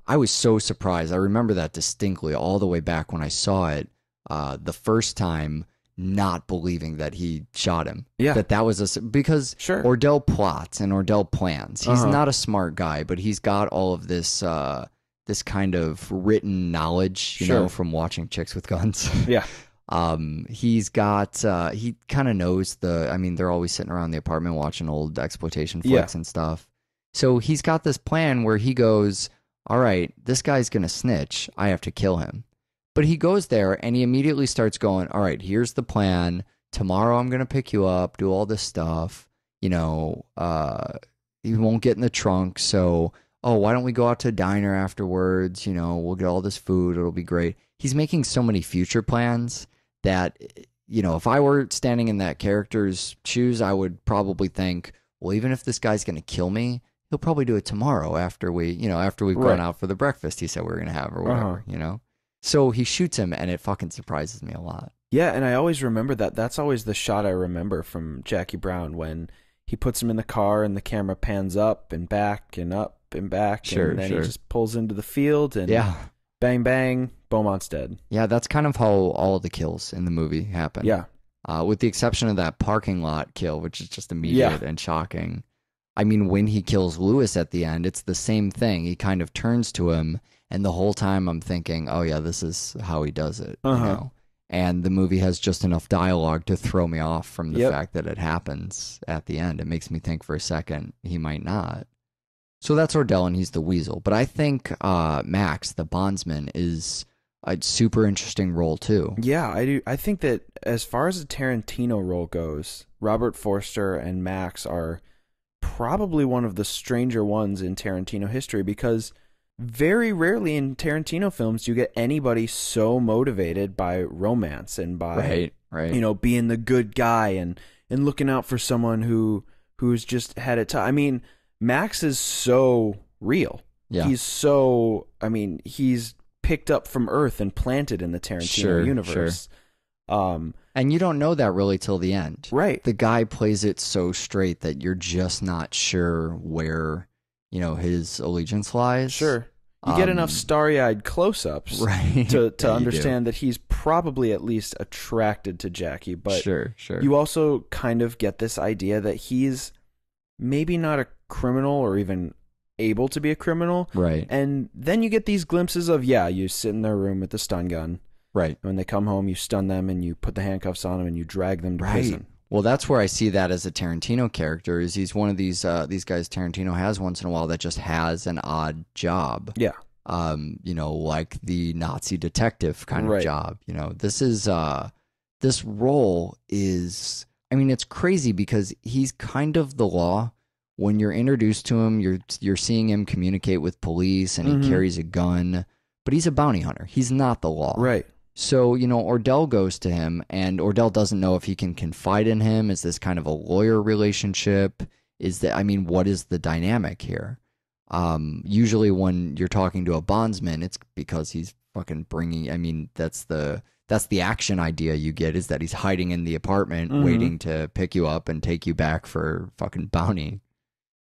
I was so surprised. I remember that distinctly all the way back when I saw it the first time, not believing that he shot him. Yeah. That was because Ordell plots and Ordell plans. He's not a smart guy, but he's got all of this this kind of written knowledge, you know, from watching chicks with guns. Yeah. He's got he kind of knows they're always sitting around the apartment watching old exploitation flicks and stuff. So he's got this plan where he goes, all right, this guy's going to snitch. I have to kill him. But he goes there and he immediately starts going, all right, here's the plan. Tomorrow I'm going to pick you up, do all this stuff. You won't get in the trunk. So oh, why don't we go out to a diner afterwards? You know, we'll get all this food. It'll be great. He's making so many future plans that, you know, if I were standing in that character's shoes, I would probably think, well, even if this guy's going to kill me, he'll probably do it tomorrow after we've gone out for the breakfast he said we were going to have or whatever, you know? So he shoots him, and it fucking surprises me a lot. Yeah, and I always remember that. That's always the shot I remember from Jackie Brown, when he puts him in the car and the camera pans up and back and up and back. Sure, and then sure. he just pulls into the field and bang, bang, Beaumont's dead. Yeah, that's kind of how all of the kills in the movie happen. Yeah. With the exception of that parking lot kill, which is just immediate and shocking. I mean, when he kills Lewis at the end, it's the same thing. He kind of turns to him, and the whole time I'm thinking, oh yeah, this is how he does it, you know? And the movie has just enough dialogue to throw me off from the fact that it happens at the end. It makes me think for a second he might not. So that's Ordell, and he's the weasel. But I think Max, the bondsman, is a super interesting role too. Yeah, I do. I think that as far as the Tarantino role goes, Robert Forster and Max are probably one of the stranger ones in Tarantino history, because very rarely in Tarantino films do you get anybody so motivated by romance and by right. you know, being the good guy and looking out for someone who's just had it tough. I mean, Max is so real. Yeah. He's picked up from Earth and planted in the Tarantino universe. Sure. And you don't know that really till the end. Right. The guy plays it so straight that you're just not sure where, you know, his allegiance lies. Sure. You get enough starry-eyed close-ups to understand that he's probably at least attracted to Jackie. But sure. You also kind of get this idea that he's maybe not a criminal or even able to be a criminal. Right. And then you get these glimpses of, you sit in their room with the stun gun. Right. When they come home, you stun them and you put the handcuffs on them and you drag them to prison. Well, that's where I see that as a Tarantino character. Is he's one of these guys Tarantino has once in a while that just has an odd job. Yeah. You know, like the Nazi detective kind of job. You know, this role is, I mean, it's crazy because he's kind of the law. When you're introduced to him, you're seeing him communicate with police, and he carries a gun, but he's a bounty hunter. He's not the law. Right. So, you know, Ordell goes to him, and Ordell doesn't know if he can confide in him. Is this kind of a lawyer relationship? What is the dynamic here? Usually when you're talking to a bondsman, it's because he's fucking that's the action idea you get, is that he's hiding in the apartment waiting to pick you up and take you back for fucking bounty.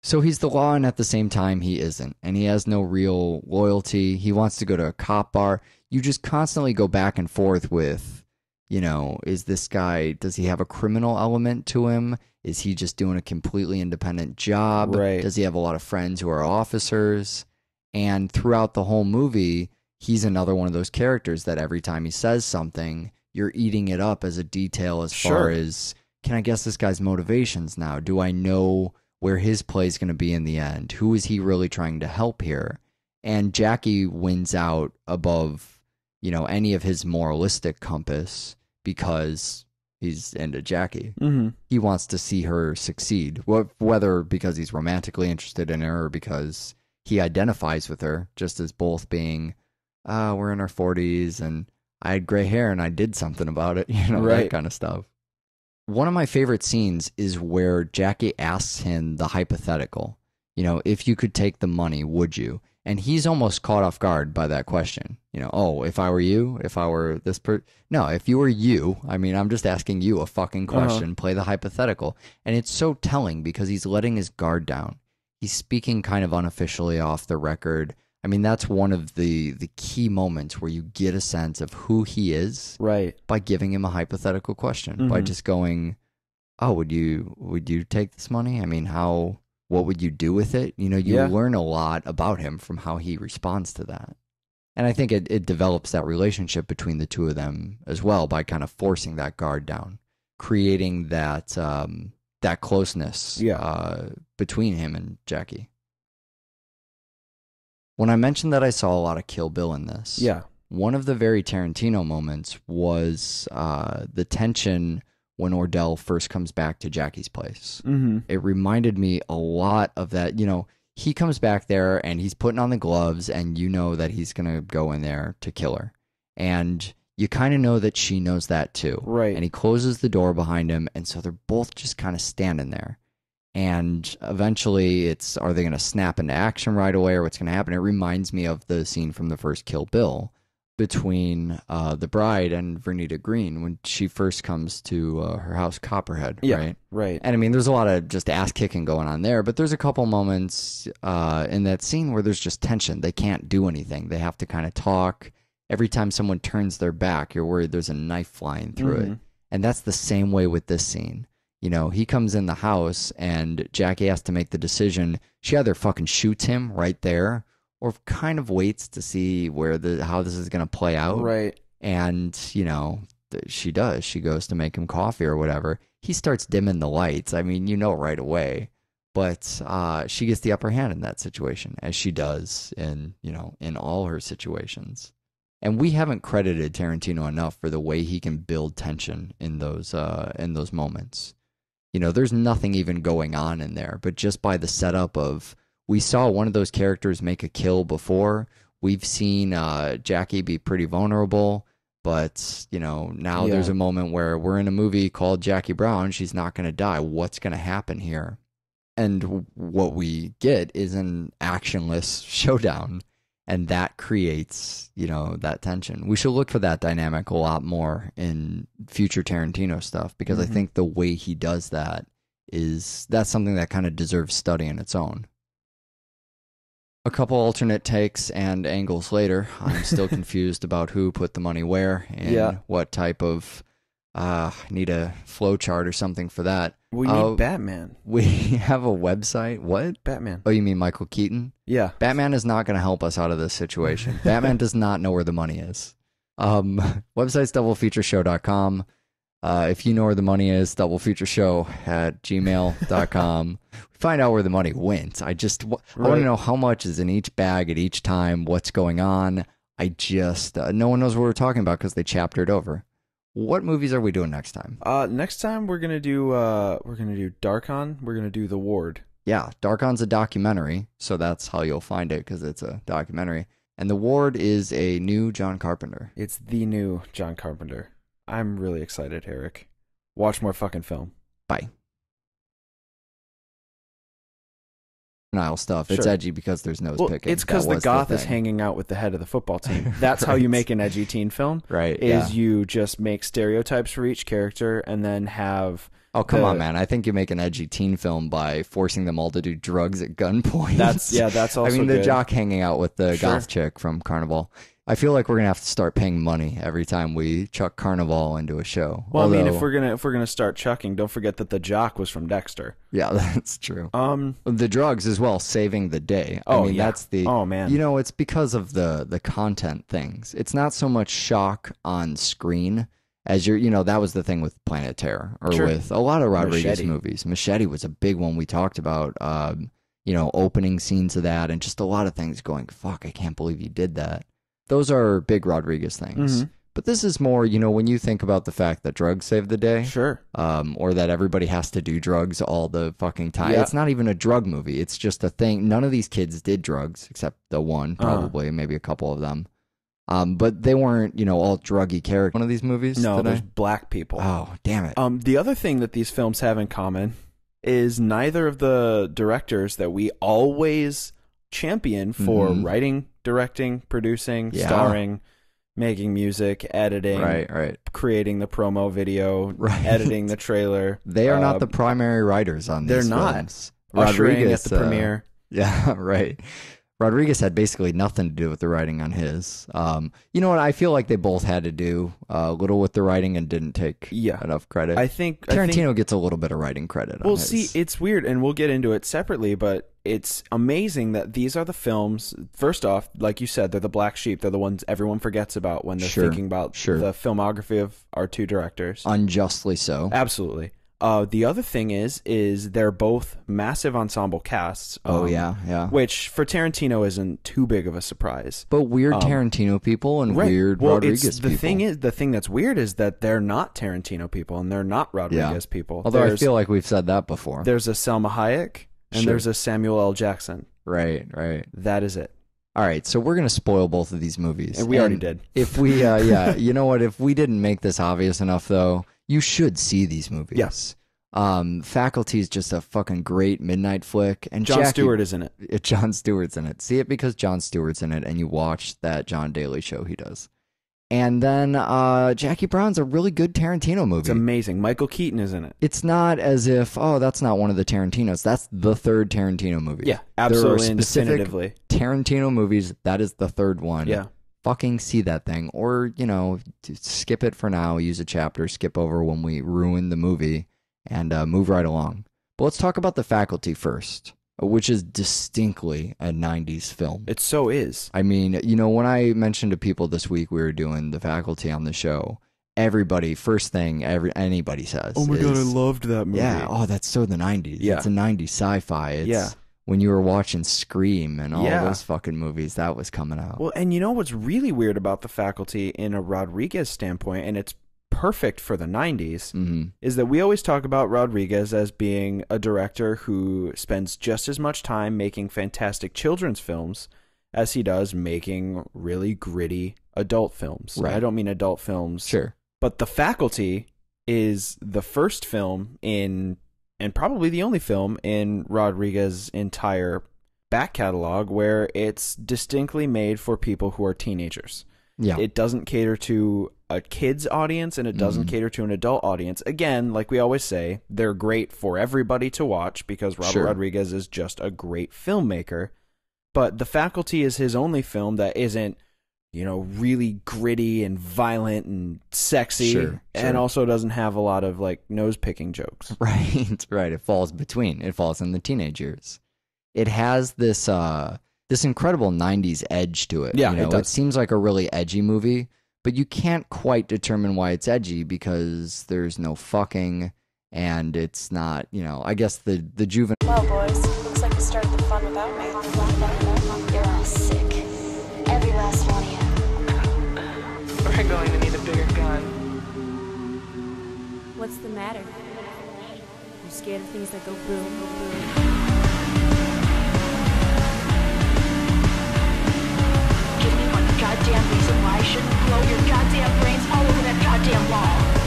So he's the law, and at the same time he isn't, and he has no real loyalty. He wants to go to a cop bar. You just constantly go back and forth with, you know, is this guy, does he have a criminal element to him? Is he just doing a completely independent job? Right. Does he have a lot of friends who are officers? And throughout the whole movie, he's another one of those characters that every time he says something, you're eating it up as a detail as far as, can I guess this guy's motivations now? Do I know where his play is going to be in the end? Who is he really trying to help here? And Jackie wins out above, you know, any of his moralistic compass because he's into Jackie. He wants to see her succeed, whether because he's romantically interested in her or because he identifies with her, just as both being, we're in our 40s and I had gray hair and I did something about it, you know, that kind of stuff. One of my favorite scenes is where Jackie asks him the hypothetical, you know, if you could take the money, would you? And he's almost caught off guard by that question. You know, oh, if I were you, if I were this no, if you were you, I mean, I'm just asking you a fucking question, play the hypothetical. And it's so telling because he's letting his guard down. He's speaking kind of unofficially off the record. I mean, that's one of the key moments where you get a sense of who he is by giving him a hypothetical question, by just going, oh, would you take this money? I mean, what would you do with it? You know, you learn a lot about him from how he responds to that. And I think it develops that relationship between the two of them as well by kind of forcing that guard down, creating that closeness between him and Jackie. When I mentioned that I saw a lot of Kill Bill in this, one of the very Tarantino moments was the tension when Ordell first comes back to Jackie's place. It reminded me a lot of that. You know, he comes back there and he's putting on the gloves, and you know that he's going to go in there to kill her. And you kind of know that she knows that too. Right. And he closes the door behind him, and so they're both just kind of standing there. And eventually it's, are they going to snap into action right away, or what's going to happen? It reminds me of the scene from the first Kill Bill between the bride and Vernita Green when she first comes to her house, Copperhead, right? Right. And I mean, there's a lot of just ass kicking going on there, but there's a couple moments in that scene where there's just tension. They can't do anything. They have to kind of talk. Every time someone turns their back, you're worried there's a knife flying through it. And that's the same way with this scene. You know, he comes in the house and Jackie has to make the decision. She either fucking shoots him right there, or kind of waits to see where how this is going to play out. Right. And, you know, she does. She goes to make him coffee or whatever. He starts dimming the lights. I mean, you know right away. But she gets the upper hand in that situation, as she does in, you know, in all her situations. And we haven't credited Tarantino enough for the way he can build tension in those moments. You know, there's nothing even going on in there, but just by the setup of, we saw one of those characters make a kill before. We've seen Jackie be pretty vulnerable, but, you know, now there's a moment where we're in a movie called Jackie Brown. She's not going to die. What's going to happen here? And what we get is an actionless showdown, and that creates, you know, that tension. We should look for that dynamic a lot more in future Tarantino stuff, because I think the way he does that's something that kind of deserves study in its own. A couple alternate takes and angles later, I'm still confused about who put the money where and what type of need a flow chart or something for that. We need Batman. We have a website. What? Batman. Oh, you mean Michael Keaton? Yeah. Batman is not going to help us out of this situation. Batman does not know where the money is. Website's doublefeatureshow.com. If you know where the money is, doublefeatureshow@gmail.com. Find out where the money went. I want to know how much is in each bag at each time, what's going on. No one knows what we're talking about because they chaptered over. What movies are we doing next time? Next time we're gonna do Darkon. We're gonna do The Ward. Yeah, Darkon's a documentary, so that's how you'll find it, because it's a documentary. And The Ward is a new John Carpenter. It's the new John Carpenter. I'm really excited, Eric. Watch more fucking film. Bye. Stuff. It's edgy because there's nose picking. It's because the goth is hanging out with the head of the football team. That's how you make an edgy teen film. Right. You just make stereotypes for each character and then have. Oh, come on, man. I think you make an edgy teen film by forcing them all to do drugs at gunpoint. That's also I mean, the good. jock hanging out with the goth chick from Carnival. I feel like we're gonna have to start paying money every time we chuck Carnival into a show. Well, I mean, if we're gonna start chucking, don't forget that the jock was from Dexter. Yeah, that's true. The drugs as well, saving the day. That's the. Oh man. You know, it's because of the content things. It's not so much shock on screen as that was the thing with Planet Terror, or with a lot of Rodriguez movies. Machete was a big one we talked about. Opening scenes of that, and just a lot of things going, fuck, I can't believe you did that. Those are big Rodriguez things. But this is more, when you think about the fact that drugs save the day. Sure. Or that everybody has to do drugs all the fucking time. Yeah. It's not even a drug movie. It's just a thing. None of these kids did drugs, except the one, probably, maybe a couple of them. But they weren't, all druggy characters. One of these movies? No, there's black people. Oh, damn it. The other thing that these films have in common is neither of the directors that we always champion for writing, directing, producing, starring, making music, editing, creating the promo video, editing the trailer. They are not the primary writers on these films. They're not. Ushering at the premiere. Yeah, right. Rodriguez had basically nothing to do with the writing on his. You know what? I feel like they both had to do a little with the writing and didn't take enough credit. I think Tarantino gets a little bit of writing credit. Well, see, it's weird, and we'll get into it separately, but it's amazing that these are the films. First off, like you said, they're the black sheep. They're the ones everyone forgets about when they're thinking about the filmography of our two directors. Unjustly so. Absolutely. The other thing is they're both massive ensemble casts. Which for Tarantino isn't too big of a surprise. But weird Tarantino people and weird Rodriguez people. The thing that's weird is that they're not Tarantino people and they're not Rodriguez people. Although I feel like we've said that before. There's a Selma Hayek and there's a Samuel L. Jackson. Right. That is it. All right, so we're going to spoil both of these movies. And we already did. If we, yeah, you know what? If we didn't make this obvious enough, though, you should see these movies. Yes. Faculty is just a fucking great midnight flick. And Jon Stewart is in it. Jon Stewart's in it. See it because Jon Stewart's in it, and you watch that John Daly show he does. And then Jackie Brown's a really good Tarantino movie. It's amazing. Michael Keaton is in it. It's not as if, oh, that's not one of the Tarantinos. That's the third Tarantino movie. Yeah, absolutely. There are specific definitively. Tarantino movies. That is the third one. Yeah. Fucking see that thing. Or, skip it for now. Use a chapter. Skip over when we ruin the movie and move right along. But let's talk about The Faculty first, which is distinctly a 90s film. It so is. I mean, when I mentioned to people this week we were doing The Faculty on the show, everybody, first thing anybody says oh my God, I loved that movie. Yeah, oh, that's so the 90s. Yeah. It's a 90s sci-fi. It's when you were watching Scream and all those fucking movies, that was coming out. Well, and you know what's really weird about The Faculty in a Rodriguez standpoint, and it's perfect for the 90s, is that we always talk about Rodriguez as being a director who spends just as much time making fantastic children's films as he does making really gritty adult films. Right. I don't mean adult films. Sure. But The Faculty is the first film and probably the only film in Rodriguez's entire back catalog where it's distinctly made for people who are teenagers. Yeah. It doesn't cater to a kid's audience and it doesn't cater to an adult audience. Again, like we always say, they're great for everybody to watch because Robert Rodriguez is just a great filmmaker. But The Faculty is his only film that isn't, really gritty and violent and sexy and also doesn't have a lot of nose picking jokes. Right. It falls between. It falls in the teenage years. It has this incredible 90s edge to it. Yeah, it seems like a really edgy movie, but you can't quite determine why it's edgy because there's no fucking and it's not, I guess the juvenile. Well, boys, looks like you started the fun without me. You're all sick. Every last one of you. We're going to need a bigger gun. What's the matter? You scared of things that go boom, boom? Give me one goddamn reason why I shouldn't blow your goddamn brains all over that goddamn wall.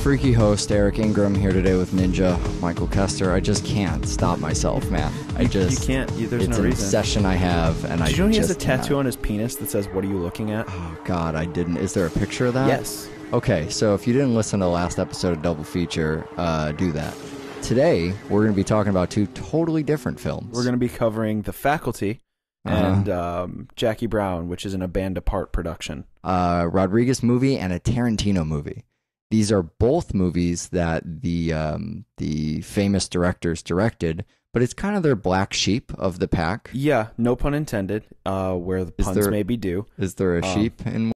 Freaky host Eric Ingram here today with Ninja Michael Kester. I just can't stop myself, man. You can't. There's it's no an reason. obsession I have, and Did you know he has a tattoo on his penis that says, "What are you looking at?" Oh God, I didn't. Is there a picture of that? Yes. Okay, so if you didn't listen to the last episode of Double Feature, do that. Today we're going to be talking about two totally different films. We're going to be covering The Faculty and Jackie Brown, which is an A Band Apart production. Rodriguez movie and a Tarantino movie. These are both movies that the famous directors directed, but it's kind of their black sheep of the pack. Yeah, no pun intended, where the puns may be due. Is there a sheep in